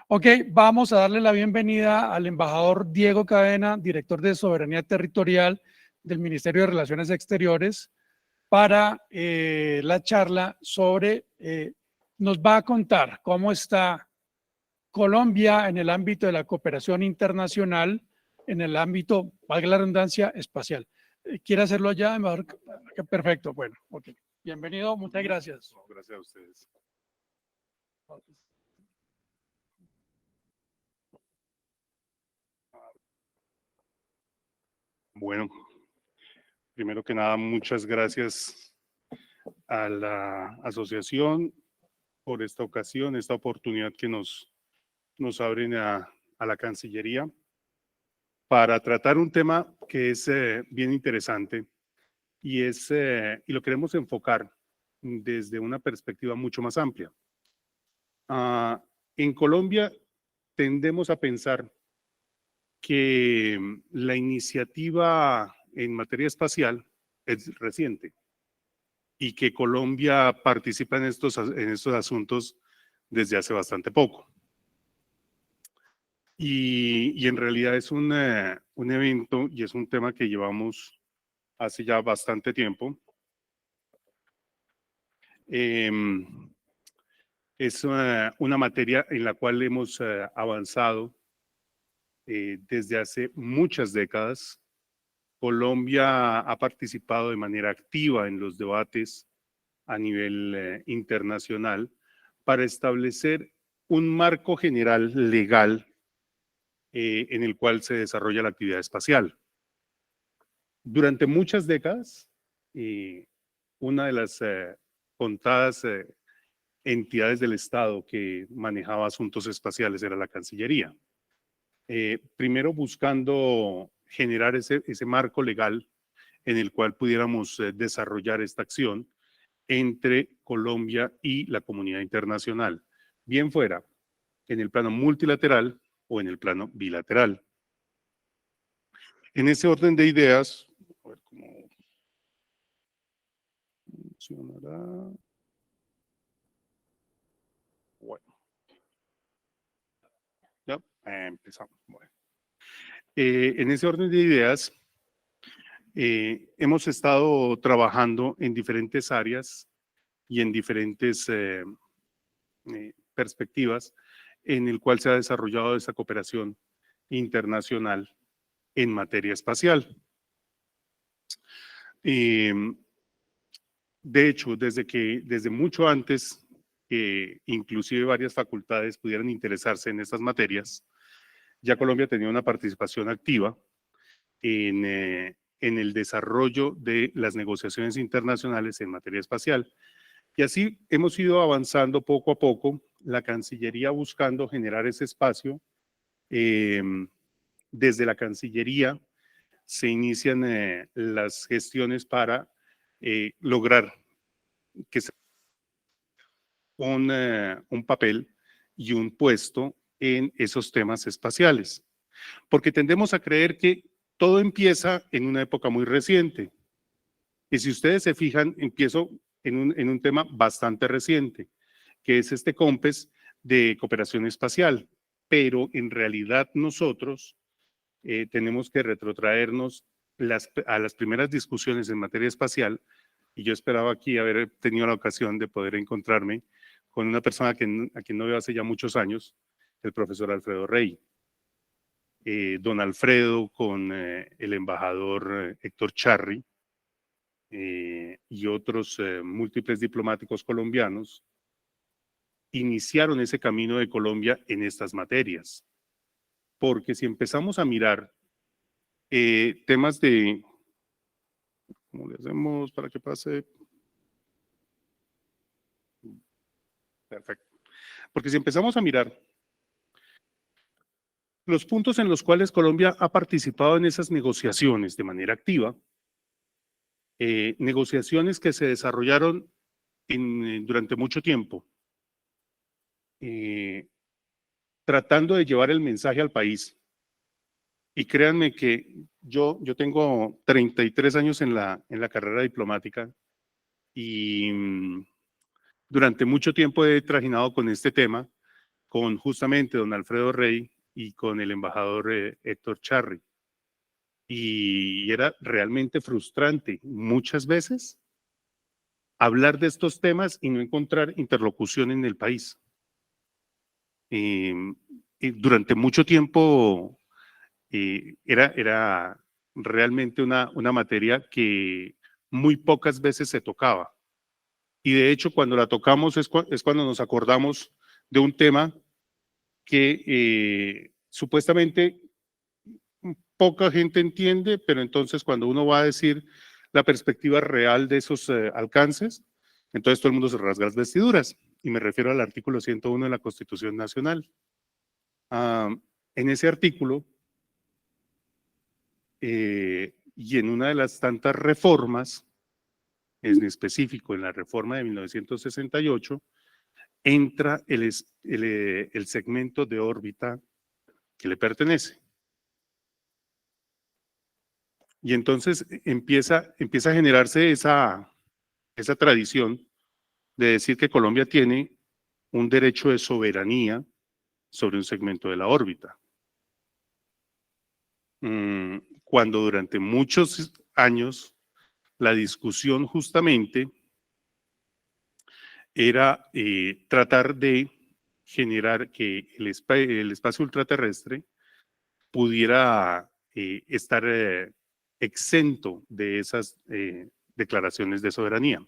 Ok, vamos a darle la bienvenida al embajador Diego Cadena, director de Soberanía Territorial del Ministerio de Relaciones Exteriores, para la charla sobre, nos va a contar cómo está Colombia en el ámbito de la cooperación internacional, en el ámbito, valga la redundancia, espacial. ¿Quiere hacerlo ya, embajador? Perfecto, bueno, ok. Bienvenido, muchas gracias. Gracias a ustedes. Bueno, primero que nada, muchas gracias a la asociación por esta ocasión, esta oportunidad que nos abren a la Cancillería para tratar un tema que es bien interesante y lo queremos enfocar desde una perspectiva mucho más amplia. En Colombia tendemos a pensar que la iniciativa en materia espacial es reciente y que Colombia participa en estos asuntos desde hace bastante poco. Y en realidad es un evento y es un tema que llevamos hace ya bastante tiempo. Es una materia en la cual hemos avanzado desde hace muchas décadas. Colombia ha participado de manera activa en los debates a nivel internacional para establecer un marco general legal en el cual se desarrolla la actividad espacial. Durante muchas décadas, una de las contadas entidades del Estado que manejaba asuntos espaciales era la Cancillería. Primero buscando generar ese marco legal en el cual pudiéramos desarrollar esta acción entre Colombia y la comunidad internacional, bien fuera en el plano multilateral o en el plano bilateral. En ese orden de ideas, a ver cómo funcionará. Bueno, ya empezamos. Bueno. En ese orden de ideas, hemos estado trabajando en diferentes áreas y en diferentes perspectivas en el cual se ha desarrollado esa cooperación internacional en materia espacial. De hecho, desde mucho antes que inclusive varias facultades pudieran interesarse en estas materias, ya Colombia tenía una participación activa en el desarrollo de las negociaciones internacionales en materia espacial. Y así hemos ido avanzando poco a poco, la Cancillería buscando generar ese espacio. Desde la Cancillería se inician las gestiones para lograr que se un papel y un puesto en esos temas espaciales. Porque tendemos a creer que todo empieza en una época muy reciente. Y si ustedes se fijan, empiezo en un tema bastante reciente, que es este COMPES de cooperación espacial. Pero en realidad nosotros tenemos que retrotraernos a las primeras discusiones en materia espacial, y yo esperaba aquí haber tenido la ocasión de poder encontrarme con una persona a quien no veo hace ya muchos años, el profesor Alfredo Rey. Don Alfredo con el embajador Héctor Charri y otros múltiples diplomáticos colombianos iniciaron ese camino de Colombia en estas materias. Porque si empezamos a mirar temas de, ¿cómo le hacemos para que pase? Perfecto. Porque si empezamos a mirar los puntos en los cuales Colombia ha participado en esas negociaciones de manera activa, negociaciones que se desarrollaron durante mucho tiempo, tratando de llevar el mensaje al país. Y créanme que yo tengo 33 años en la carrera diplomática y durante mucho tiempo he trajinado con este tema con justamente don Alfredo Rey y con el embajador Héctor Charri. Y era realmente frustrante muchas veces hablar de estos temas y no encontrar interlocución en el país. Y durante mucho tiempo era realmente una materia que muy pocas veces se tocaba. Y de hecho, cuando la tocamos es cuando nos acordamos de un tema que supuestamente poca gente entiende, pero entonces cuando uno va a decir la perspectiva real de esos alcances, entonces todo el mundo se rasga las vestiduras. Y me refiero al artículo 101 de la Constitución Nacional. En ese artículo, y en una de las tantas reformas, en específico en la reforma de 1968, entra el segmento de órbita que le pertenece. Y entonces empieza a generarse esa tradición de decir que Colombia tiene un derecho de soberanía sobre un segmento de la órbita. Cuando durante muchos años la discusión justamente era tratar de generar que el espacio ultraterrestre pudiera estar exento de esas declaraciones de soberanía.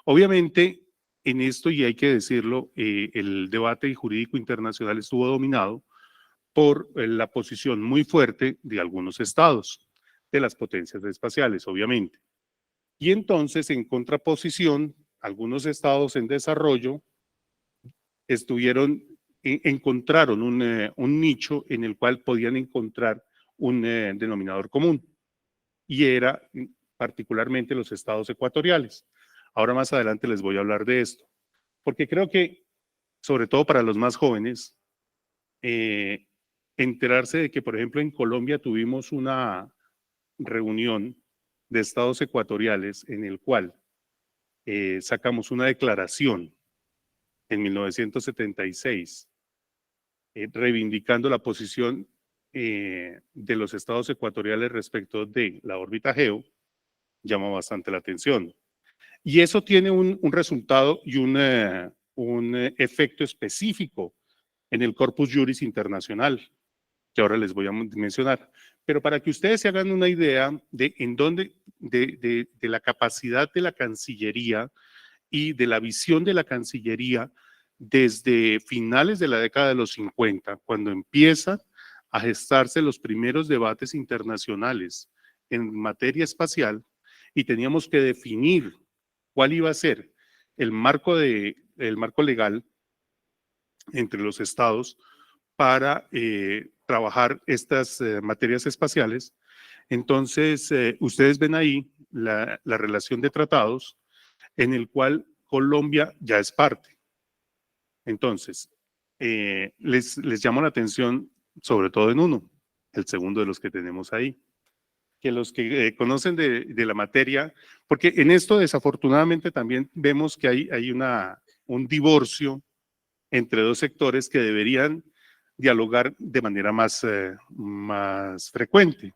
Obviamente, en esto, y hay que decirlo, el debate jurídico internacional estuvo dominado por la posición muy fuerte de algunos estados, de las potencias espaciales, obviamente. Y entonces, en contraposición, algunos estados en desarrollo encontraron un nicho en el cual podían encontrar un denominador común, y era particularmente los estados ecuatoriales. Ahora más adelante les voy a hablar de esto, porque creo que, sobre todo para los más jóvenes, enterarse de que, por ejemplo, en Colombia tuvimos una reunión de estados ecuatoriales en el cual sacamos una declaración en 1976 reivindicando la posición de los estados ecuatoriales respecto de la órbita Geo, llama bastante la atención. Y eso tiene un resultado y un efecto específico en el Corpus Juris Internacional, que ahora les voy a mencionar. Pero para que ustedes se hagan una idea de en dónde, de la capacidad de la Cancillería y de la visión de la Cancillería desde finales de la década de los 50, cuando empiezan a gestarse los primeros debates internacionales en materia espacial, y teníamos que definir cuál iba a ser el marco legal entre los estados para trabajar estas materias espaciales. Entonces, ustedes ven ahí la relación de tratados en el cual Colombia ya es parte. Entonces, les llamo la atención sobre todo en uno, el segundo de los que tenemos ahí, que los que conocen de la materia, porque en esto desafortunadamente también vemos que hay un divorcio entre dos sectores que deberían dialogar de manera más frecuente,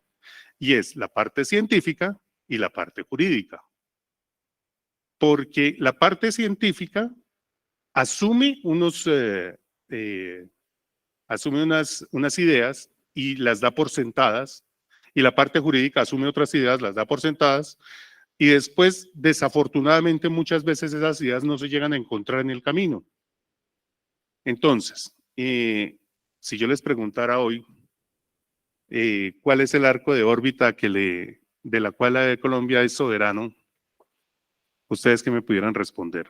y es la parte científica y la parte jurídica. Porque la parte científica asume asume unas ideas y las da por sentadas, y la parte jurídica asume otras ideas, las da por sentadas, y después, desafortunadamente, muchas veces esas ideas no se llegan a encontrar en el camino. Entonces, si yo les preguntara hoy cuál es el arco de órbita de la cual Colombia es soberano, ustedes que me pudieran responder.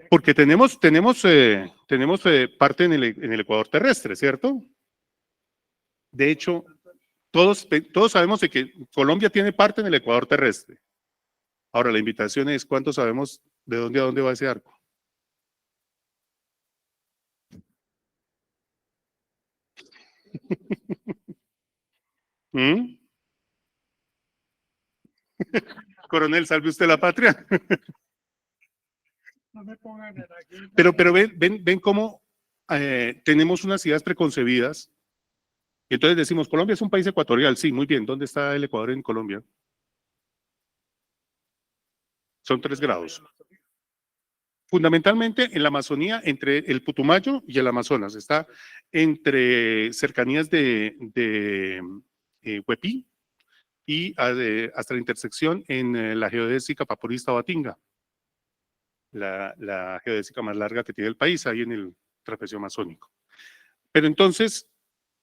Porque tenemos parte en el ecuador terrestre, ¿cierto? De hecho, todos sabemos de que Colombia tiene parte en el ecuador terrestre. Ahora, la invitación es, ¿cuántos sabemos de dónde a dónde va ese arco? ¿Mm? Coronel, salve usted la patria. No me pongan aquí. Pero ven cómo tenemos unas ideas preconcebidas. Y entonces decimos, Colombia es un país ecuatorial. Sí, muy bien. ¿Dónde está el Ecuador en Colombia? Son 3 grados. Fundamentalmente en la Amazonía, entre el Putumayo y el Amazonas. Está entre cercanías de Huepí y hasta la intersección en la geodésica Papurís-Tabatinga, la geodésica más larga que tiene el país, ahí en el trapecio amazónico. Pero entonces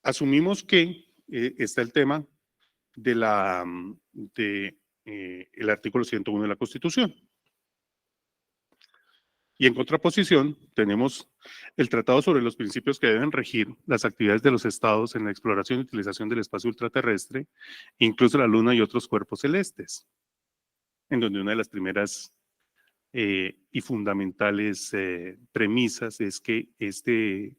asumimos que está el tema de el artículo 101 de la Constitución. Y en contraposición tenemos el Tratado sobre los principios que deben regir las actividades de los estados en la exploración y utilización del espacio ultraterrestre, incluso la Luna y otros cuerpos celestes, en donde una de las primeras y fundamentales premisas es que el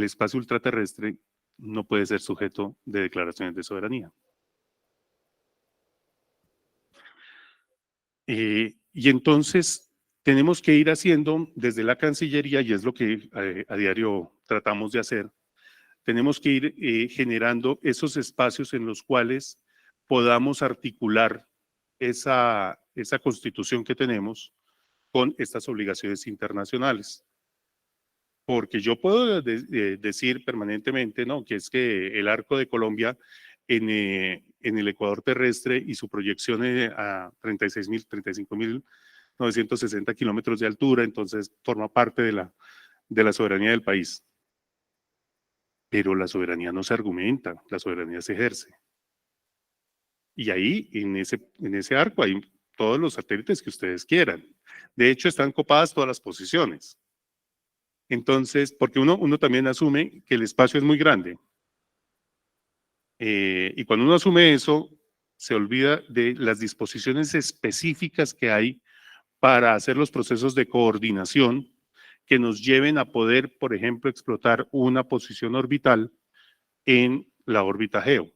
espacio ultraterrestre no puede ser sujeto de declaraciones de soberanía. Y entonces tenemos que ir haciendo desde la Cancillería, y es lo que a diario tratamos de hacer, tenemos que ir generando esos espacios en los cuales podamos articular esa constitución que tenemos con estas obligaciones internacionales. Porque yo puedo decir permanentemente, ¿no?, que es que el arco de Colombia en el ecuador terrestre y su proyección a 35.960 kilómetros de altura, entonces forma parte de la soberanía del país. Pero la soberanía no se argumenta, la soberanía se ejerce. Y ahí, en ese arco, hay todos los satélites que ustedes quieran. De hecho, están copadas todas las posiciones. Entonces, porque uno también asume que el espacio es muy grande. Y cuando uno asume eso, se olvida de las disposiciones específicas que hay para hacer los procesos de coordinación que nos lleven a poder, por ejemplo, explotar una posición orbital en la órbita Geo,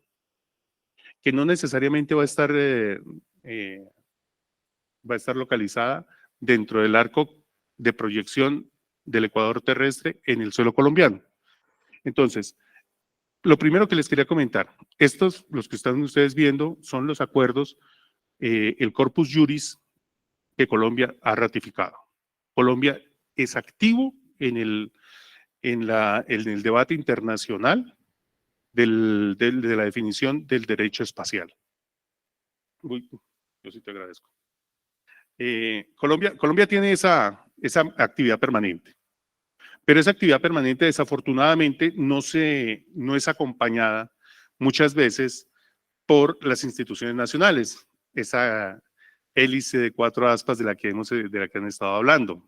que no necesariamente va a estar localizada dentro del arco de proyección del ecuador terrestre en el suelo colombiano. Entonces, lo primero que les quería comentar, los que están ustedes viendo, son los acuerdos, el corpus juris que Colombia ha ratificado. Colombia es activo en el debate internacional de la definición del derecho espacial. Uy, yo sí te agradezco. Colombia tiene esa actividad permanente, pero esa actividad permanente desafortunadamente no es acompañada muchas veces por las instituciones nacionales, esa hélice de 4 aspas de la que han estado hablando.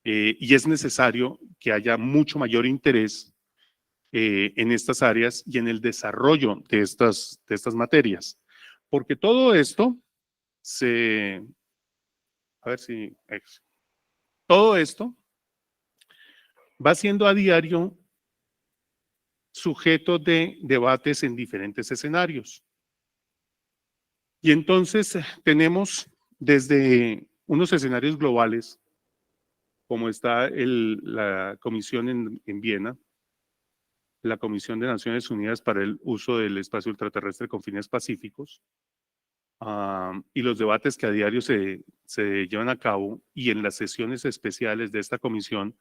Y es necesario que haya mucho mayor interés en estas áreas y en el desarrollo de estas materias, porque todo esto todo esto va siendo a diario sujeto de debates en diferentes escenarios. Y entonces tenemos desde unos escenarios globales, como está la Comisión en Viena, la Comisión de Naciones Unidas para el Uso del Espacio Ultraterrestre con Fines Pacíficos, y los debates que a diario se llevan a cabo, y en las sesiones especiales de esta comisión,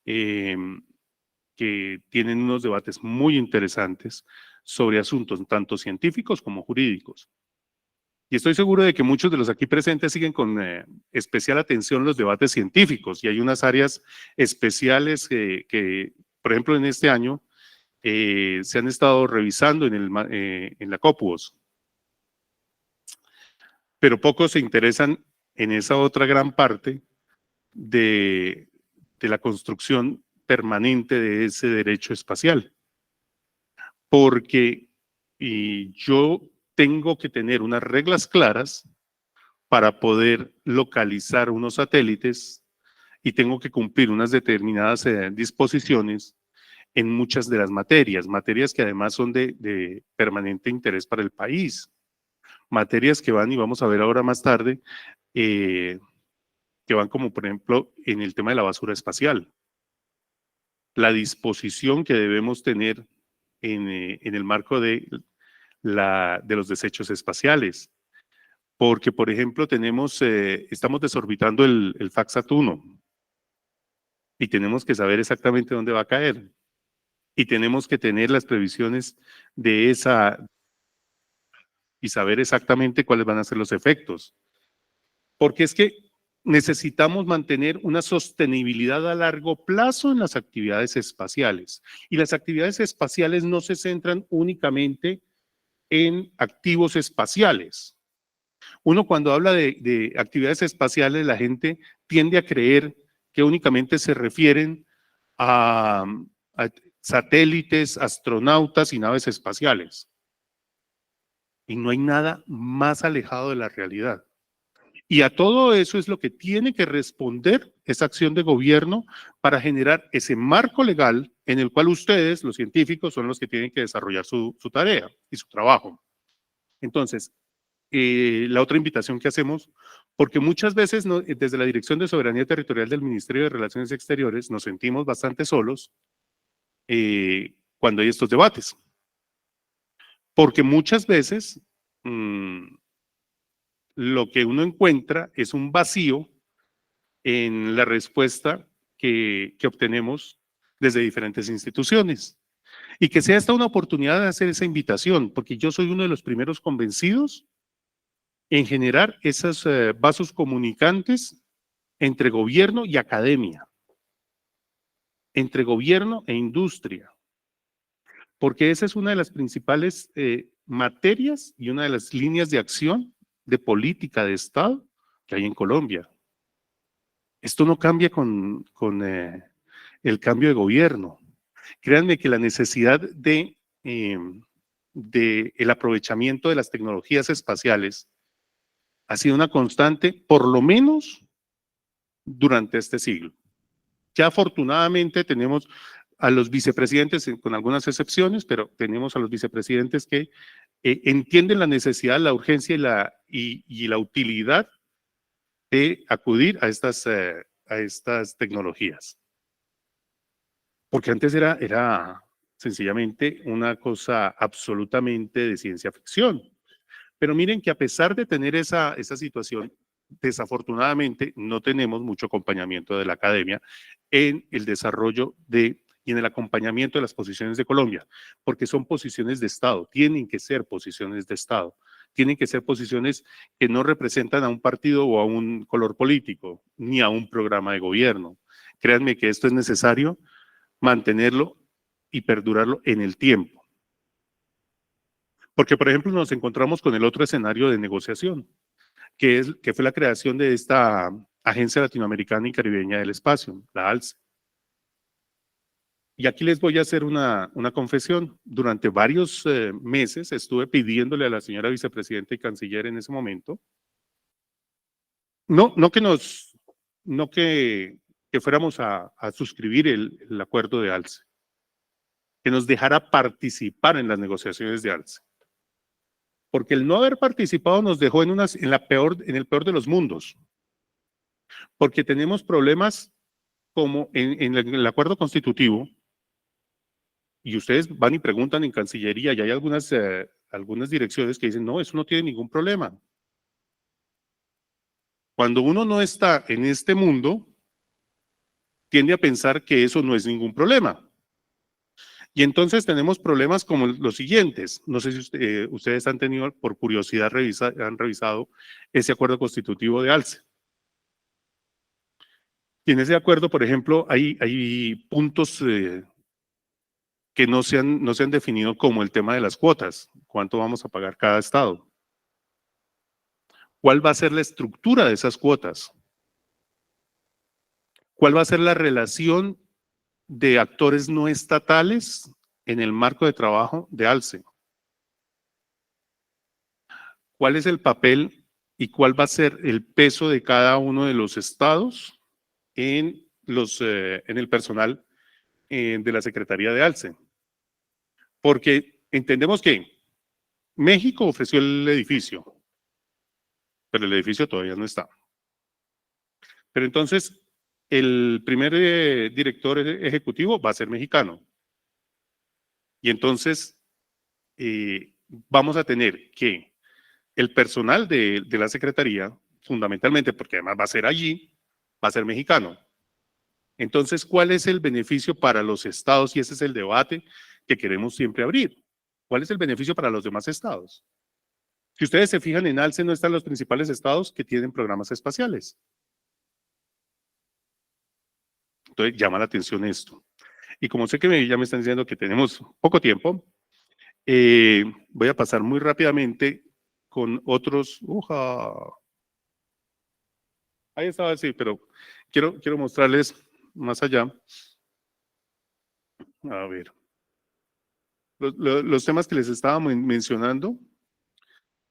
que tienen unos debates muy interesantes sobre asuntos tanto científicos como jurídicos. Y estoy seguro de que muchos de los aquí presentes siguen con especial atención los debates científicos, y hay unas áreas especiales que por ejemplo, en este año se han estado revisando en la COPUOS, pero pocos se interesan en esa otra gran parte de la construcción permanente de ese derecho espacial. Porque yo tengo que tener unas reglas claras para poder localizar unos satélites, y tengo que cumplir unas determinadas disposiciones en muchas de las materias que además son de permanente interés para el país, materias que van, y vamos a ver ahora más tarde, que van como, por ejemplo, en el tema de la basura espacial, la disposición que debemos tener en el marco de los desechos espaciales. Porque, por ejemplo, estamos desorbitando el FACSAT-1 y tenemos que saber exactamente dónde va a caer. Y tenemos que tener las previsiones de y saber exactamente cuáles van a ser los efectos. Porque es que necesitamos mantener una sostenibilidad a largo plazo en las actividades espaciales. Y las actividades espaciales no se centran únicamente en activos espaciales. Uno cuando habla de actividades espaciales, la gente tiende a creer que únicamente se refieren a satélites, astronautas y naves espaciales. Y no hay nada más alejado de la realidad. Y a todo eso es lo que tiene que responder esa acción de gobierno para generar ese marco legal en el cual ustedes, los científicos, son los que tienen que desarrollar su tarea y su trabajo. Entonces, la otra invitación que hacemos, porque muchas veces desde la Dirección de Soberanía Territorial del Ministerio de Relaciones Exteriores nos sentimos bastante solos cuando hay estos debates. Porque muchas veces lo que uno encuentra es un vacío en la respuesta que obtenemos desde diferentes instituciones. Y que sea esta una oportunidad de hacer esa invitación, porque yo soy uno de los primeros convencidos en generar esos vasos comunicantes entre gobierno y academia, entre gobierno e industria, porque esa es una de las principales materias y una de las líneas de acción de política de Estado que hay en Colombia. Esto no cambia con el cambio de gobierno. Créanme que la necesidad de el aprovechamiento de las tecnologías espaciales ha sido una constante, por lo menos durante este siglo. Ya afortunadamente tenemos a los vicepresidentes, con algunas excepciones, pero tenemos a los vicepresidentes que entienden la necesidad, la urgencia y la utilidad de acudir a estas tecnologías. Porque antes era sencillamente una cosa absolutamente de ciencia ficción. Pero miren que a pesar de tener esa situación, desafortunadamente no tenemos mucho acompañamiento de la academia en el desarrollo y en el acompañamiento de las posiciones de Colombia, porque son posiciones de Estado, tienen que ser posiciones de Estado, tienen que ser posiciones que no representan a un partido o a un color político, ni a un programa de gobierno. Créanme que esto es necesario mantenerlo y perdurarlo en el tiempo. Porque, por ejemplo, nos encontramos con el otro escenario de negociación, que fue la creación de esta Agencia Latinoamericana y Caribeña del Espacio, la ALCE. Y aquí les voy a hacer una confesión. Durante varios meses estuve pidiéndole a la señora vicepresidenta y canciller en ese momento, no que fuéramos a suscribir el acuerdo de ALCE, que nos dejara participar en las negociaciones de ALCE. Porque el no haber participado nos dejó en el peor de los mundos. Porque tenemos problemas como en el acuerdo constitutivo, y ustedes van y preguntan en Cancillería, y hay algunas direcciones que dicen, no, eso no tiene ningún problema. Cuando uno no está en este mundo, tiende a pensar que eso no es ningún problema. Y entonces tenemos problemas como los siguientes. No sé si ustedes han tenido, por curiosidad, han revisado ese acuerdo constitutivo de ALCE. Y en ese acuerdo, por ejemplo, hay puntos que no se han definido, como el tema de las cuotas. ¿Cuánto vamos a pagar cada estado? ¿Cuál va a ser la estructura de esas cuotas? ¿Cuál va a ser la relación de actores no estatales en el marco de trabajo de ALCE? ¿Cuál es el papel y cuál va a ser el peso de cada uno de los estados en el personal de la Secretaría de ALCE? Porque entendemos que México ofreció el edificio, pero el edificio todavía no está. Pero entonces, el primer director ejecutivo va a ser mexicano. Y entonces, vamos a tener que el personal de la Secretaría, fundamentalmente, porque además va a ser allí, va a ser mexicano. Entonces, ¿cuál es el beneficio para los estados? Y ese es el debate que queremos siempre abrir. ¿Cuál es el beneficio para los demás estados? Si ustedes se fijan en ALCE, no están los principales estados que tienen programas espaciales. Entonces, llama la atención esto. Y como sé que ya me están diciendo que tenemos poco tiempo, voy a pasar muy rápidamente con otros. Ahí estaba, sí, pero quiero mostrarles más allá. A ver. Los temas que les estaba mencionando,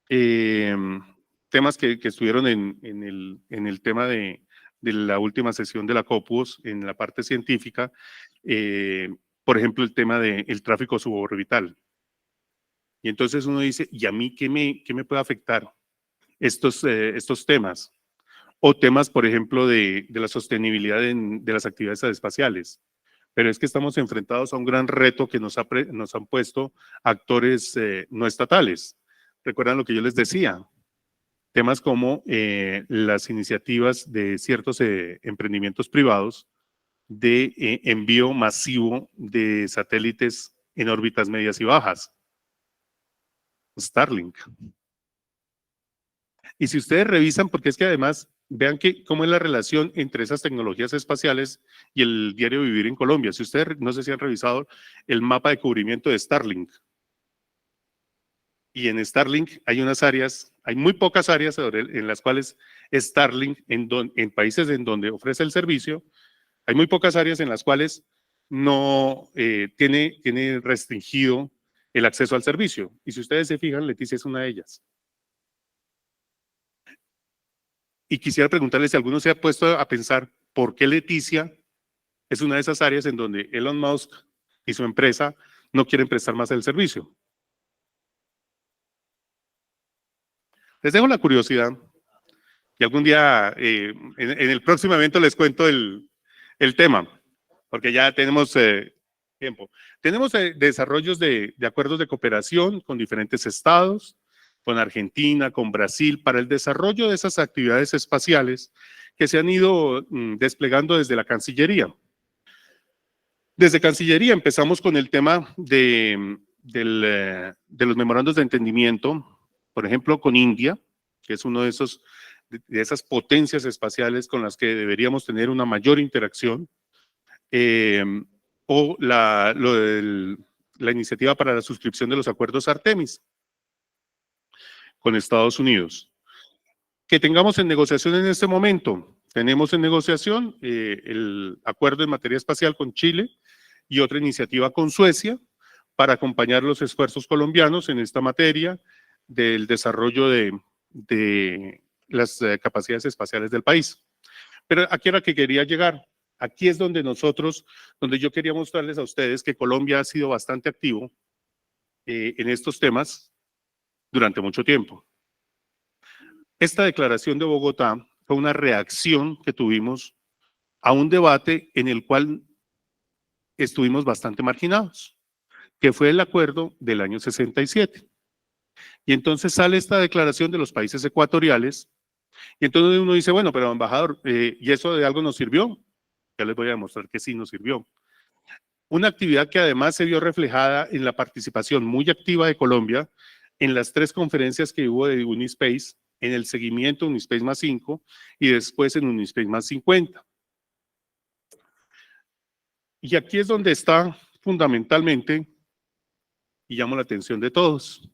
temas que estuvieron en el tema de la última sesión de la COPUOS, en la parte científica, por ejemplo, el tema del tráfico suborbital. Y entonces uno dice, ¿y a mí qué me puede afectar estos temas? O temas, por ejemplo, de la sostenibilidad de las actividades espaciales. Pero es que estamos enfrentados a un gran reto que nos han puesto actores no estatales. ¿Recuerdan lo que yo les decía? Temas como las iniciativas de ciertos emprendimientos privados de envío masivo de satélites en órbitas medias y bajas. Starlink. Y si ustedes revisan, porque es que además, vean cómo es la relación entre esas tecnologías espaciales y el diario vivir en Colombia. Si ustedes, no sé si han revisado el mapa de cubrimiento de Starlink. Y en Starlink hay unas áreas, hay muy pocas áreas en las cuales Starlink, en países en donde ofrece el servicio, hay muy pocas áreas en las cuales no tiene restringido el acceso al servicio. Y si ustedes se fijan, Leticia es una de ellas. Y quisiera preguntarle si alguno se ha puesto a pensar por qué Leticia es una de esas áreas en donde Elon Musk y su empresa no quieren prestar más el servicio. Les dejo la curiosidad y algún día en el próximo evento les cuento el tema, porque ya tenemos tiempo. Tenemos desarrollos de acuerdos de cooperación con diferentes estados, con Argentina, con Brasil, para el desarrollo de esas actividades espaciales que se han ido desplegando desde la Cancillería. Desde Cancillería empezamos con el tema de los memorandos de entendimiento, por ejemplo, con India, que es uno de esas potencias espaciales con las que deberíamos tener una mayor interacción, o la iniciativa para la suscripción de los acuerdos Artemis con Estados Unidos. Que tengamos en negociación en este momento. Tenemos en negociación el acuerdo en materia espacial con Chile y otra iniciativa con Suecia para acompañar los esfuerzos colombianos en esta materia del desarrollo de las capacidades espaciales del país. Pero aquí era que quería llegar. Aquí es donde donde yo quería mostrarles a ustedes que Colombia ha sido bastante activo en estos temas durante mucho tiempo. Esta declaración de Bogotá fue una reacción que tuvimos a un debate en el cual estuvimos bastante marginados, que fue el acuerdo del año 67. Y entonces sale esta declaración de los países ecuatoriales, y entonces uno dice, bueno, pero embajador, ¿y eso de algo nos sirvió? Ya les voy a demostrar que sí nos sirvió. Una actividad que además se vio reflejada en la participación muy activa de Colombia en las 3 conferencias que hubo de Unispace, en el seguimiento Unispace más 5 y después en Unispace más 50. Y aquí es donde está fundamentalmente, y llamo la atención de todos,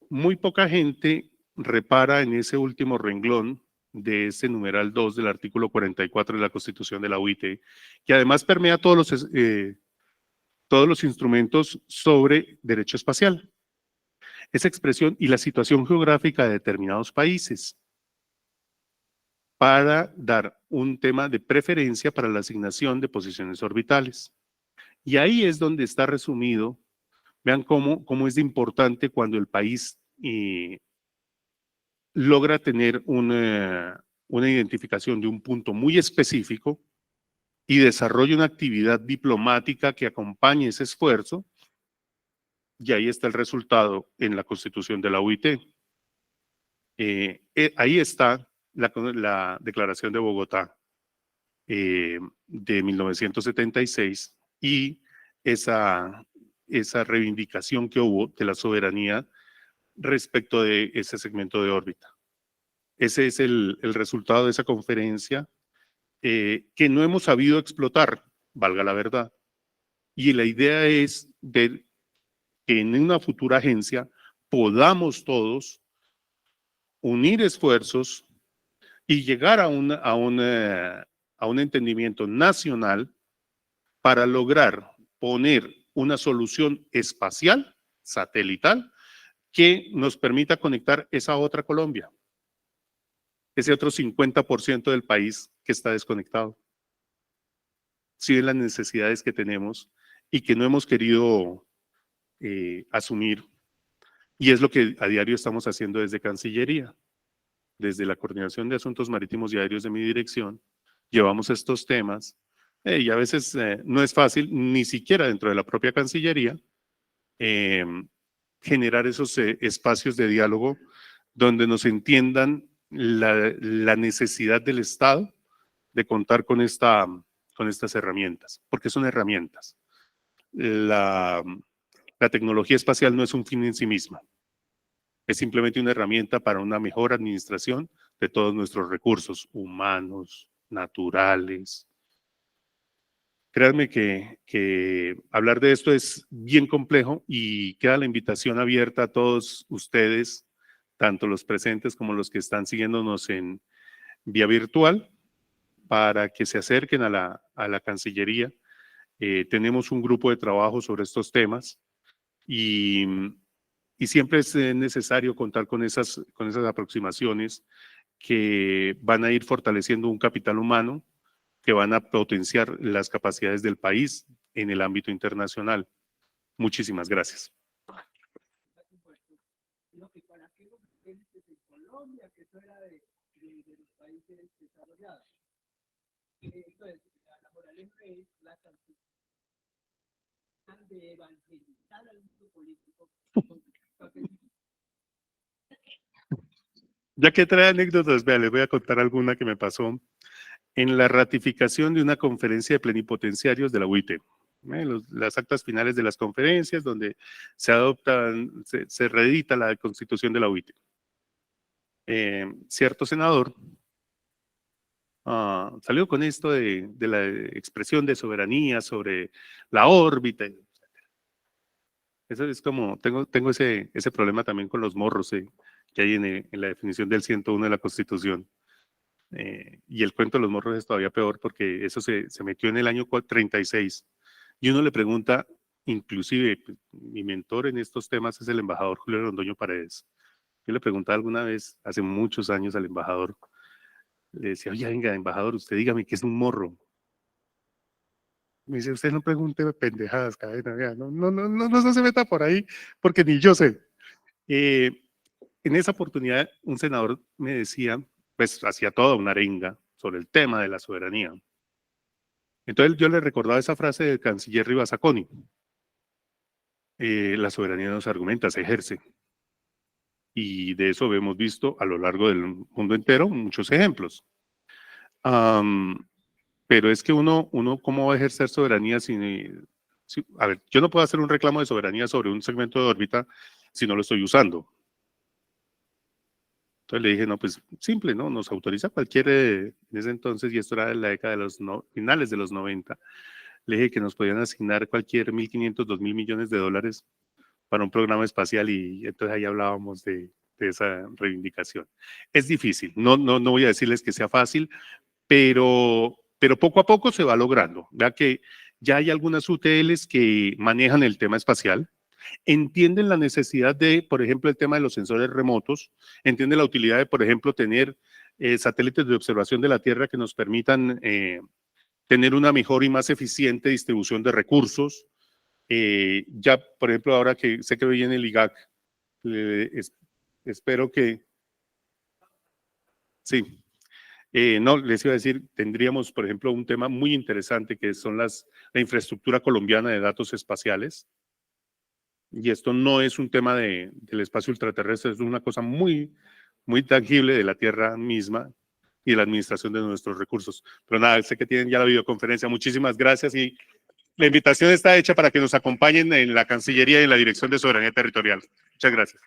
muy poca gente repara en ese último renglón de ese numeral 2 del artículo 44 de la Constitución de la OIT, que además permea todos los instrumentos sobre derecho espacial. Esa expresión y la situación geográfica de determinados países para dar un tema de preferencia para la asignación de posiciones orbitales. Y ahí es donde está resumido, vean cómo es de importante cuando el país logra tener una identificación de un punto muy específico y desarrolle una actividad diplomática que acompañe ese esfuerzo, y ahí está el resultado en la Constitución de la OIT. Ahí está la Declaración de Bogotá de 1976 y esa reivindicación que hubo de la soberanía respecto de ese segmento de órbita. Ese es el resultado de esa conferencia que no hemos sabido explotar, valga la verdad. Y la idea es de que en una futura agencia podamos todos unir esfuerzos y llegar a un entendimiento nacional para lograr poner una solución espacial, satelital, que nos permita conectar esa otra Colombia, ese otro 50% del país que está desconectado. Sí, de las necesidades que tenemos y que no hemos querido asumir. Y es lo que a diario estamos haciendo desde Cancillería. Desde la Coordinación de Asuntos Marítimos y Aéreos de mi dirección, llevamos estos temas y a veces no es fácil, ni siquiera dentro de la propia Cancillería, generar esos espacios de diálogo donde nos entiendan la necesidad del Estado de contar con estas herramientas, porque son herramientas. La tecnología espacial no es un fin en sí misma. Es simplemente una herramienta para una mejor administración de todos nuestros recursos humanos, naturales. Créanme que hablar de esto es bien complejo y queda la invitación abierta a todos ustedes, tanto los presentes como los que están siguiéndonos en vía virtual, para que se acerquen a la Cancillería. Tenemos un grupo de trabajo sobre estos temas y siempre es necesario contar con esas aproximaciones que van a ir fortaleciendo un capital humano, que van a potenciar las capacidades del país en el ámbito internacional. Muchísimas gracias. De evangelizar al mundo político. Ya que trae anécdotas, vea, les voy a contar alguna que me pasó en la ratificación de una conferencia de plenipotenciarios de la UIT. Las actas finales de las conferencias donde se adoptan, se reedita la constitución de la UIT. Cierto senador salió con esto de la expresión de soberanía sobre la órbita. Eso es como, tengo ese problema también con los morros que hay en la definición del 101 de la Constitución. Y el cuento de los morros es todavía peor porque eso se metió en el año 36. Y uno le pregunta, inclusive pues, mi mentor en estos temas es el embajador Julio Londoño Paredes. Yo le preguntaba alguna vez, hace muchos años al embajador, le decía, oye, venga, embajador, usted dígame qué es un morro. Me dice, usted no pregunte pendejadas, cadena, no se meta por ahí, porque ni yo sé. En esa oportunidad, un senador me decía, pues hacía toda una arenga sobre el tema de la soberanía. Entonces yo le recordaba esa frase del canciller Rivasaconi. La soberanía no se argumenta, se ejerce. Y de eso hemos visto a lo largo del mundo entero muchos ejemplos. Pero es que uno ¿cómo va a ejercer soberanía a ver, yo no puedo hacer un reclamo de soberanía sobre un segmento de órbita si no lo estoy usando? Entonces le dije, no, pues simple, ¿no? Nos autoriza cualquier, en ese entonces, y esto era en la década de los finales de los 90, le dije que nos podían asignar cualquier 1.500, 2.000 millones de dólares para un programa espacial y entonces ahí hablábamos de esa reivindicación. Es difícil, no voy a decirles que sea fácil, pero poco a poco se va logrando. Vea que ya hay algunas UTLs que manejan el tema espacial, entienden la necesidad de, por ejemplo, el tema de los sensores remotos, entienden la utilidad de, por ejemplo, tener satélites de observación de la Tierra que nos permitan tener una mejor y más eficiente distribución de recursos. Ya, por ejemplo, ahora que sé que viene el IGAC, espero que... Sí, No, les iba a decir, tendríamos, por ejemplo, un tema muy interesante que son la infraestructura colombiana de datos espaciales. Y esto no es un tema del espacio ultraterrestre, es una cosa muy, muy tangible de la Tierra misma y de la administración de nuestros recursos. Pero nada, sé que tienen ya la videoconferencia. Muchísimas gracias y la invitación está hecha para que nos acompañen en la Cancillería y en la Dirección de Soberanía Territorial. Muchas gracias.